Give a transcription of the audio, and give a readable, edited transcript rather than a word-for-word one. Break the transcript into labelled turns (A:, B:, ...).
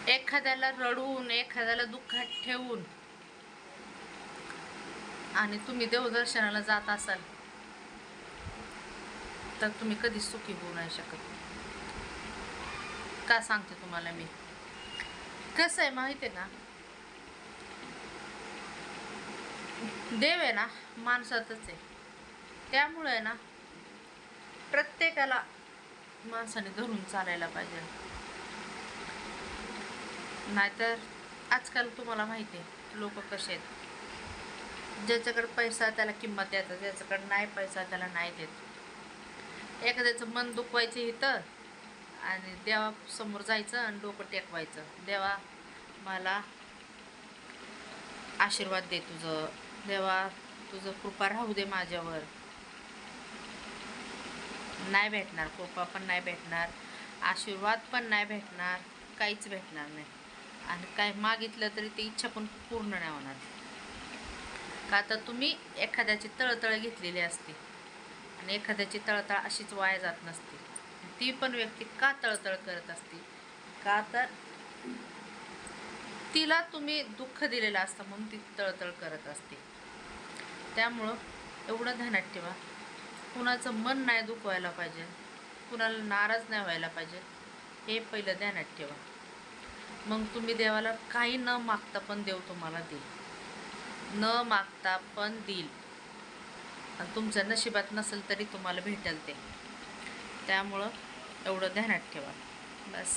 A: एखाद्याला रडून, एखाद्याला दुःखात ठेवून आणि तुम्ही देवदर्शनाला जात असाल तर तुम्ही कधीच सुखी होऊ नाही शकत. का सांगते तुम्हाला मी. कसं आहे माहिती आहे ना, देव आहे ना माणसातच आहे. त्यामुळे आहे ना प्रत्येकाला माणसाने धरून चालायला पाहिजे. नाहीतर आजकाल तुम्हाला माहिती आहे लोक कसे आहेत. ज्याच्याकडे पैसा त्याला किंमत देतात, ज्याच्याकडे नाही पैसा त्याला नाही देत. एखाद्याचं मन दुखवायचं इथं आणि देवासमोर जायचं आणि डोकं टेकवायचं, देवा मला आशीर्वाद दे तुझं, देवा तुझं कृपा राहू दे माझ्यावर. नाही भेटणार, कृपा पण नाही भेटणार, आशीर्वाद पण नाही भेटणार, काहीच भेटणार नाही. आणि काय मागितलं तरी ती इच्छा पण पूर्ण नाही होणार. का तर तुम्ही एखाद्याची तळतळ घेतलेली असते आणि एखाद्याची तळतळ अशीच वाया जात नसते. ती पण व्यक्ती का तळतळ करत असते, का तर तिला तुम्ही दुःख दिलेलं असतं म्हणून ती तळतळ करत असते. त्यामुळं एवढं ध्यानात ठेवा, कुणाचं मन नाही दुखवायला पाहिजे, कुणाला नाराज नाही व्हायला पाहिजे, हे पहिलं ध्यानात ठेवा. मग तुम्ही देवाला काही न मागता पण देव तुम्हाला देईल, न मागता पण देईल. आणि तुमच्या नशिबात नसेल तरी तुम्हाला भेटेल ते. त्यामुळं एवढं ध्यानात ठेवा बस.